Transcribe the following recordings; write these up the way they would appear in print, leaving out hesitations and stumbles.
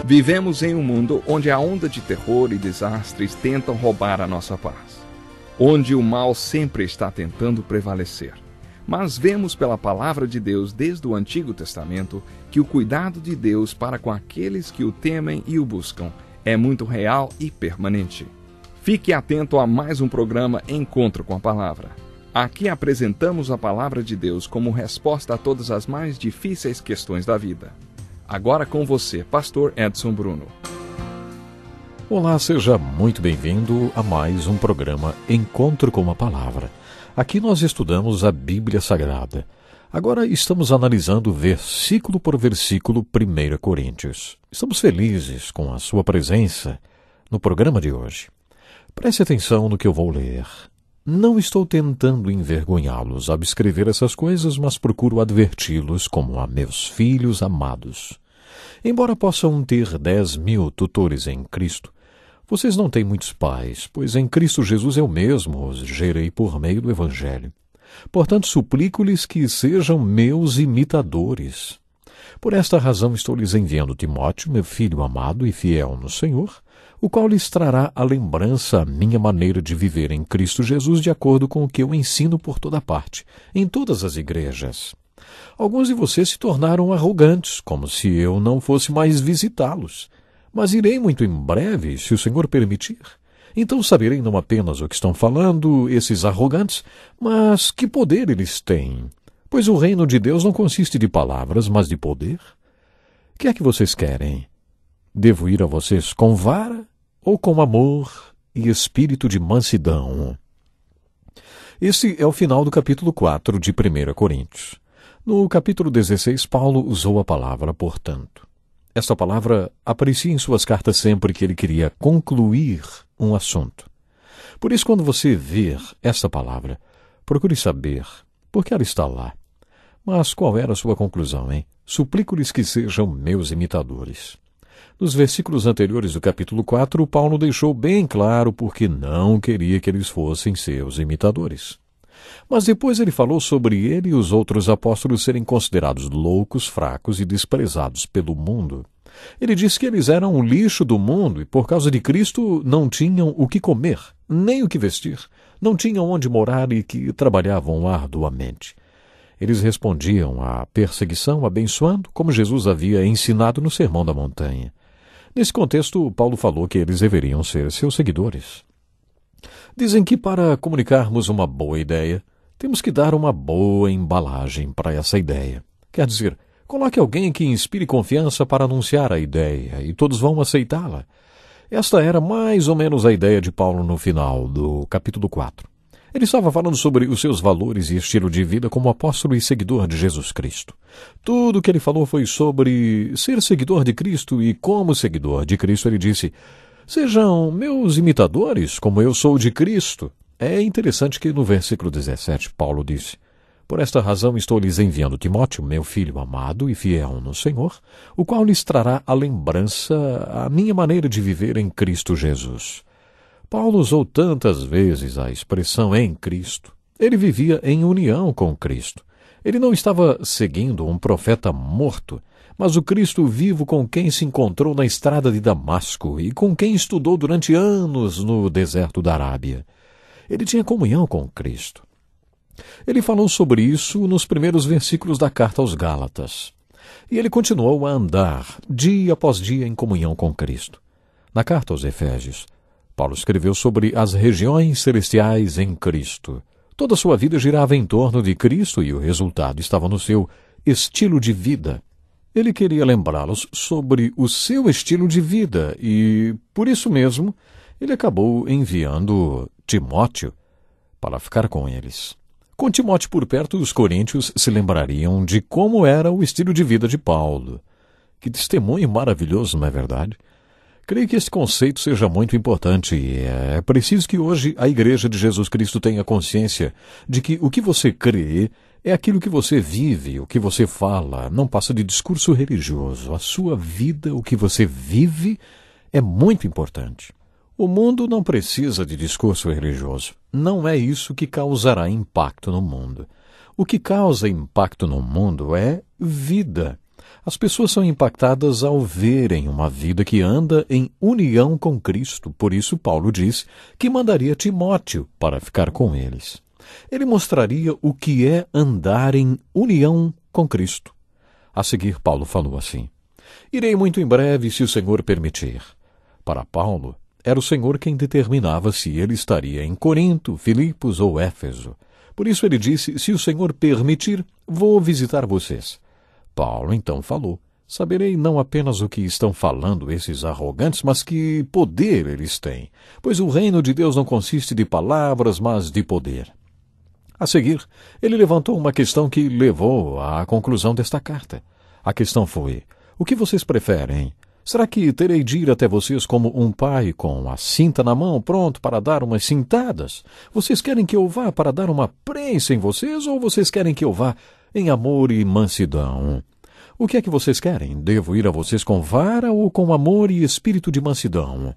Vivemos em um mundo onde a onda de terror e desastres tentam roubar a nossa paz, onde o mal sempre está tentando prevalecer. Mas vemos pela palavra de Deus desde o Antigo Testamento que o cuidado de Deus para com aqueles que o temem e o buscam é muito real e permanente. Fique atento a mais um programa Encontro com a Palavra. Aqui apresentamos a palavra de Deus como resposta a todas as mais difíceis questões da vida. Agora com você, Pastor Edson Bruno. Olá, seja muito bem-vindo a mais um programa Encontro com a Palavra. Aqui nós estudamos a Bíblia Sagrada. Agora estamos analisando versículo por versículo 1 Coríntios. Estamos felizes com a sua presença no programa de hoje. Preste atenção no que eu vou ler. Não estou tentando envergonhá-los ao escrever essas coisas, mas procuro adverti-los como a meus filhos amados. Embora possam ter 10.000 tutores em Cristo, vocês não têm muitos pais, pois em Cristo Jesus eu mesmo os gerei por meio do Evangelho. Portanto, suplico-lhes que sejam meus imitadores. Por esta razão estou lhes enviando Timóteo, meu filho amado e fiel no Senhor, o qual lhes trará à lembrança a minha maneira de viver em Cristo Jesus de acordo com o que eu ensino por toda parte, em todas as igrejas. Alguns de vocês se tornaram arrogantes, como se eu não fosse mais visitá-los. Mas irei muito em breve, se o Senhor permitir. Então saberei não apenas o que estão falando esses arrogantes, mas que poder eles têm. Pois o reino de Deus não consiste de palavras, mas de poder. O que é que vocês querem? Devo ir a vocês com vara ou com amor e espírito de mansidão? Esse é o final do capítulo 4 de 1 Coríntios. No capítulo 16, Paulo usou a palavra portanto. Esta palavra aparecia em suas cartas sempre que ele queria concluir um assunto. Por isso, quando você ver esta palavra, procure saber por que ela está lá. Mas qual era a sua conclusão, hein? Suplico-lhes que sejam meus imitadores. Nos versículos anteriores do capítulo 4, Paulo deixou bem claro porque não queria que eles fossem seus imitadores. Mas depois ele falou sobre ele e os outros apóstolos serem considerados loucos, fracos e desprezados pelo mundo. Ele disse que eles eram o lixo do mundo e por causa de Cristo não tinham o que comer, nem o que vestir, não tinham onde morar e que trabalhavam arduamente. Eles respondiam à perseguição abençoando, como Jesus havia ensinado no Sermão da Montanha. Nesse contexto, Paulo falou que eles deveriam ser seus seguidores. Dizem que para comunicarmos uma boa ideia, temos que dar uma boa embalagem para essa ideia. Quer dizer, coloque alguém que inspire confiança para anunciar a ideia e todos vão aceitá-la. Esta era mais ou menos a ideia de Paulo no final do capítulo 4. Ele estava falando sobre os seus valores e estilo de vida como apóstolo e seguidor de Jesus Cristo. Tudo o que ele falou foi sobre ser seguidor de Cristo e como seguidor de Cristo ele disse: sejam meus imitadores como eu sou de Cristo. É interessante que no versículo 17 Paulo disse: por esta razão estou lhes enviando Timóteo, meu filho amado e fiel no Senhor, o qual lhes trará à lembrança a minha maneira de viver em Cristo Jesus. Paulo usou tantas vezes a expressão em Cristo. Ele vivia em união com Cristo. Ele não estava seguindo um profeta morto, mas o Cristo vivo com quem se encontrou na estrada de Damasco e com quem estudou durante anos no deserto da Arábia. Ele tinha comunhão com Cristo. Ele falou sobre isso nos primeiros versículos da carta aos Gálatas. E ele continuou a andar, dia após dia, em comunhão com Cristo. Na carta aos Efésios, Paulo escreveu sobre as regiões celestiais em Cristo. Toda a sua vida girava em torno de Cristo e o resultado estava no seu estilo de vida. Ele queria lembrá-los sobre o seu estilo de vida e, por isso mesmo, ele acabou enviando Timóteo para ficar com eles. Com Timóteo por perto, os coríntios se lembrariam de como era o estilo de vida de Paulo. Que testemunho maravilhoso, não é verdade? Creio que esse conceito seja muito importante e é preciso que hoje a Igreja de Jesus Cristo tenha consciência de que o que você crê é aquilo que você vive, o que você fala, não passa de discurso religioso. A sua vida, o que você vive, é muito importante. O mundo não precisa de discurso religioso. Não é isso que causará impacto no mundo. O que causa impacto no mundo é vida. As pessoas são impactadas ao verem uma vida que anda em união com Cristo. Por isso, Paulo diz que mandaria Timóteo para ficar com eles. Ele mostraria o que é andar em união com Cristo. A seguir, Paulo falou assim: irei muito em breve, se o Senhor permitir. Para Paulo, era o Senhor quem determinava se ele estaria em Corinto, Filipos ou Éfeso. Por isso ele disse: se o Senhor permitir, vou visitar vocês. Paulo então falou: saberei não apenas o que estão falando esses arrogantes, mas que poder eles têm, pois o reino de Deus não consiste de palavras, mas de poder. A seguir, ele levantou uma questão que levou à conclusão desta carta. A questão foi: o que vocês preferem? Será que terei de ir até vocês como um pai com a cinta na mão, pronto para dar umas cintadas? Vocês querem que eu vá para dar uma prensa em vocês, ou vocês querem que eu vá em amor e mansidão? O que é que vocês querem? Devo ir a vocês com vara ou com amor e espírito de mansidão?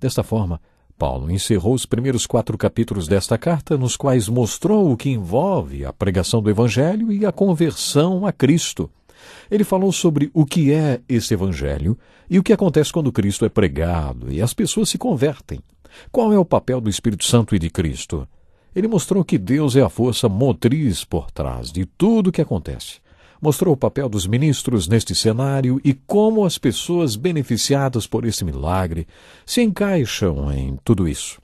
Desta forma, Paulo encerrou os primeiros 4 capítulos desta carta, nos quais mostrou o que envolve a pregação do Evangelho e a conversão a Cristo. Ele falou sobre o que é esse Evangelho e o que acontece quando Cristo é pregado e as pessoas se convertem. Qual é o papel do Espírito Santo e de Cristo? Ele mostrou que Deus é a força motriz por trás de tudo o que acontece. Mostrou o papel dos ministros neste cenário e como as pessoas beneficiadas por esse milagre se encaixam em tudo isso.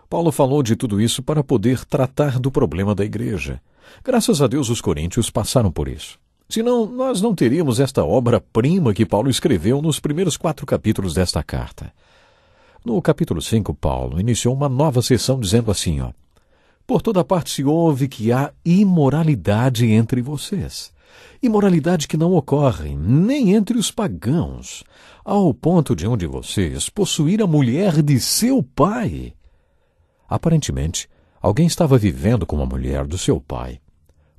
Paulo falou de tudo isso para poder tratar do problema da igreja. Graças a Deus os coríntios passaram por isso. Senão, nós não teríamos esta obra-prima que Paulo escreveu nos primeiros 4 capítulos desta carta. No capítulo 5, Paulo iniciou uma nova sessão dizendo assim, por toda parte se ouve que há imoralidade entre vocês. Imoralidade que não ocorre nem entre os pagãos, ao ponto de um de vocês possuir a mulher de seu pai. Aparentemente, alguém estava vivendo com a mulher do seu pai.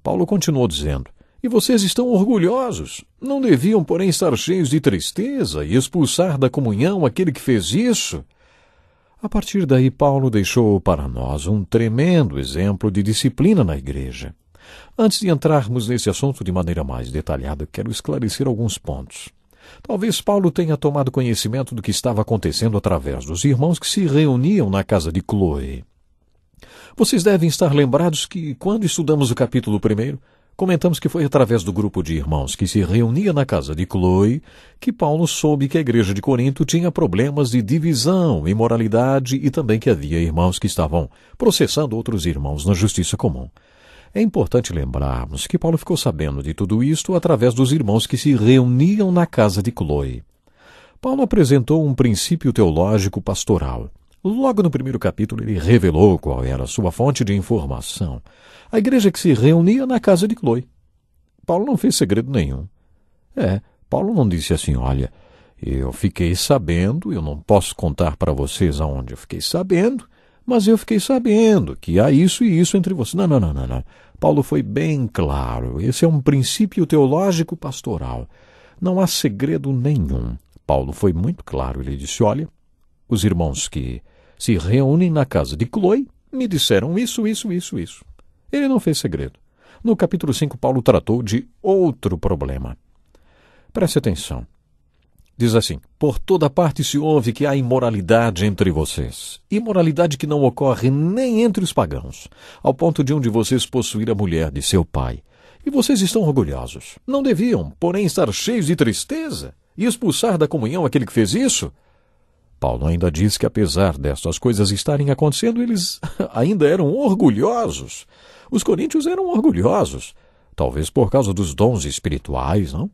Paulo continuou dizendo: e vocês estão orgulhosos. Não deviam, porém, estar cheios de tristeza e expulsar da comunhão aquele que fez isso? A partir daí, Paulo deixou para nós um tremendo exemplo de disciplina na igreja. Antes de entrarmos nesse assunto de maneira mais detalhada, quero esclarecer alguns pontos. Talvez Paulo tenha tomado conhecimento do que estava acontecendo através dos irmãos que se reuniam na casa de Cloe. Vocês devem estar lembrados que, quando estudamos o capítulo 1, comentamos que foi através do grupo de irmãos que se reunia na casa de Cloe que Paulo soube que a igreja de Corinto tinha problemas de divisão, imoralidade e também que havia irmãos que estavam processando outros irmãos na justiça comum. É importante lembrarmos que Paulo ficou sabendo de tudo isto através dos irmãos que se reuniam na casa de Cloe. Paulo apresentou um princípio teológico pastoral. Logo no 1º capítulo ele revelou qual era a sua fonte de informação. A igreja que se reunia na casa de Cloe. Paulo não fez segredo nenhum. Paulo não disse assim, olha, eu fiquei sabendo, eu não posso contar para vocês aonde eu fiquei sabendo, mas eu fiquei sabendo que há isso e isso entre vocês. Não. Paulo foi bem claro. Esse é um princípio teológico pastoral. Não há segredo nenhum. Paulo foi muito claro. Ele disse, olha, os irmãos que se reúnem na casa de Cloe me disseram isso. Ele não fez segredo. No capítulo 5, Paulo tratou de outro problema. Preste atenção. Diz assim: por toda parte se ouve que há imoralidade entre vocês. Imoralidade que não ocorre nem entre os pagãos, ao ponto de um de vocês possuir a mulher de seu pai. E vocês estão orgulhosos. Não deviam, porém, estar cheios de tristeza e expulsar da comunhão aquele que fez isso? Paulo ainda diz que, apesar destas coisas estarem acontecendo, eles ainda eram orgulhosos. Os coríntios eram orgulhosos, talvez por causa dos dons espirituais, não?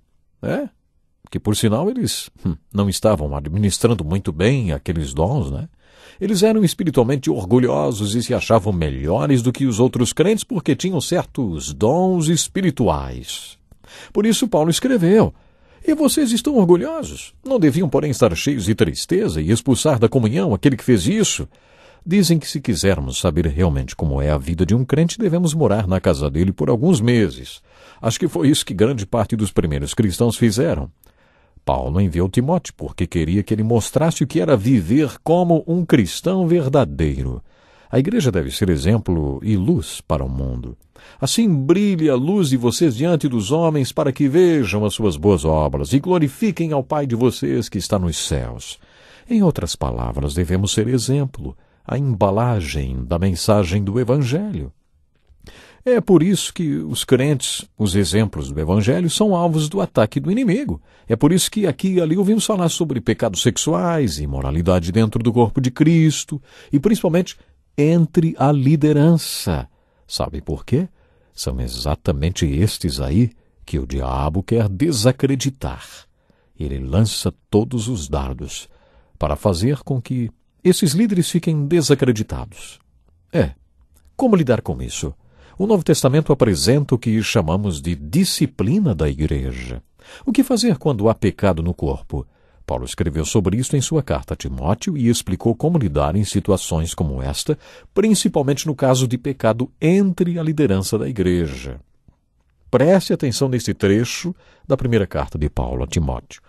Que por sinal eles não estavam administrando muito bem aqueles dons, né? Eles eram espiritualmente orgulhosos e se achavam melhores do que os outros crentes porque tinham certos dons espirituais. Por isso Paulo escreveu: e vocês estão orgulhosos? Não deviam, porém, estar cheios de tristeza e expulsar da comunhão aquele que fez isso? Dizem que se quisermos saber realmente como é a vida de um crente, devemos morar na casa dele por alguns meses. Acho que foi isso que grande parte dos primeiros cristãos fizeram. Paulo enviou Timóteo porque queria que ele mostrasse o que era viver como um cristão verdadeiro. A igreja deve ser exemplo e luz para o mundo. Assim brilhe a luz de vocês diante dos homens, para que vejam as suas boas obras e glorifiquem ao Pai de vocês que está nos céus. Em outras palavras, devemos ser exemplo, a embalagem da mensagem do Evangelho. É por isso que os crentes, os exemplos do Evangelho, são alvos do ataque do inimigo. É por isso que aqui e ali ouvimos falar sobre pecados sexuais, imoralidade dentro do corpo de Cristo e principalmente entre a liderança. Sabe por quê? São exatamente estes aí que o diabo quer desacreditar. Ele lança todos os dardos para fazer com que esses líderes fiquem desacreditados. Como lidar com isso? O Novo Testamento apresenta o que chamamos de disciplina da igreja. O que fazer quando há pecado no corpo? Paulo escreveu sobre isso em sua carta a Timóteo e explicou como lidar em situações como esta, principalmente no caso de pecado entre a liderança da igreja. Preste atenção nesse trecho da primeira carta de Paulo a Timóteo.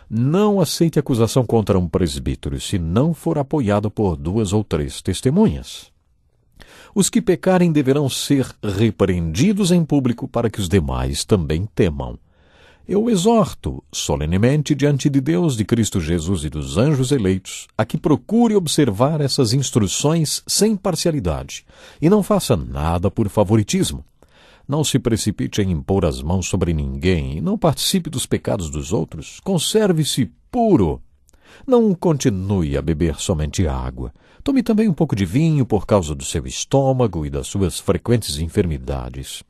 Não aceite acusação contra um presbítero se não for apoiado por 2 ou 3 testemunhas. Os que pecarem deverão ser repreendidos em público para que os demais também temam. Eu exorto solenemente diante de Deus, de Cristo Jesus e dos anjos eleitos, a que procure observar essas instruções sem parcialidade e não faça nada por favoritismo. Não se precipite em impor as mãos sobre ninguém e não participe dos pecados dos outros. Conserve-se puro. Não continue a beber somente água. Tome também um pouco de vinho por causa do seu estômago e das suas frequentes enfermidades.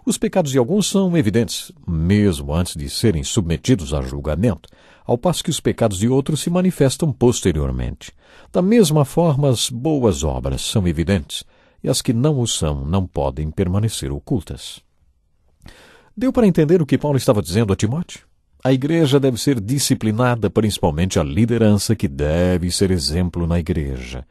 Os pecados de alguns são evidentes, mesmo antes de serem submetidos a julgamento, ao passo que os pecados de outros se manifestam posteriormente. Da mesma forma, as boas obras são evidentes, e as que não o são não podem permanecer ocultas. Deu para entender o que Paulo estava dizendo a Timóteo? A igreja deve ser disciplinada, principalmente a liderança, que deve ser exemplo na igreja.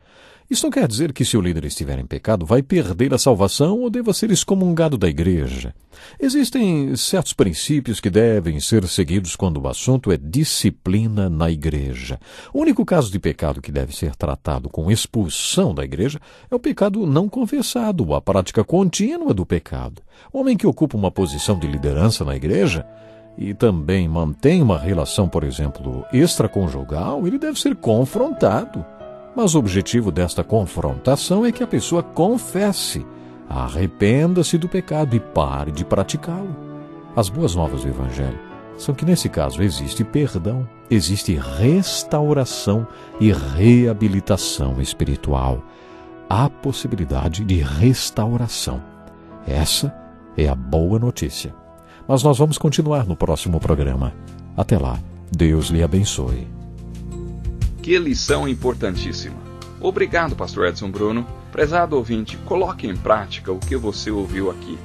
Isso não quer dizer que se o líder estiver em pecado, vai perder a salvação ou deva ser excomungado da igreja. Existem certos princípios que devem ser seguidos quando o assunto é disciplina na igreja. O único caso de pecado que deve ser tratado com expulsão da igreja é o pecado não confessado, ou a prática contínua do pecado. O homem que ocupa uma posição de liderança na igreja e também mantém uma relação, por exemplo, extraconjugal, ele deve ser confrontado. Mas o objetivo desta confrontação é que a pessoa confesse, arrependa-se do pecado e pare de praticá-lo. As boas novas do Evangelho são que, nesse caso, existe perdão, existe restauração e reabilitação espiritual. Há possibilidade de restauração. Essa é a boa notícia. Mas nós vamos continuar no próximo programa. Até lá, Deus lhe abençoe. Que lição importantíssima. Obrigado, pastor Edson Bruno. Prezado ouvinte, coloque em prática o que você ouviu aqui.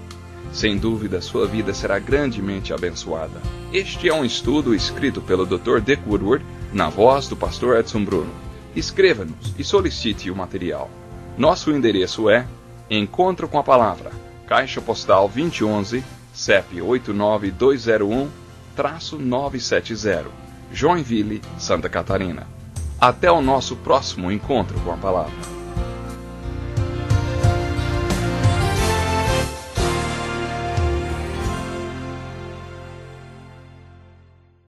Sem dúvida, sua vida será grandemente abençoada. Este é um estudo escrito pelo Dr. Dick Woodward, na voz do pastor Edson Bruno. Escreva-nos e solicite o material. Nosso endereço é Encontro com a Palavra, Caixa Postal 2011, CEP 89201-970, Joinville, Santa Catarina. Até o nosso próximo encontro com a Palavra.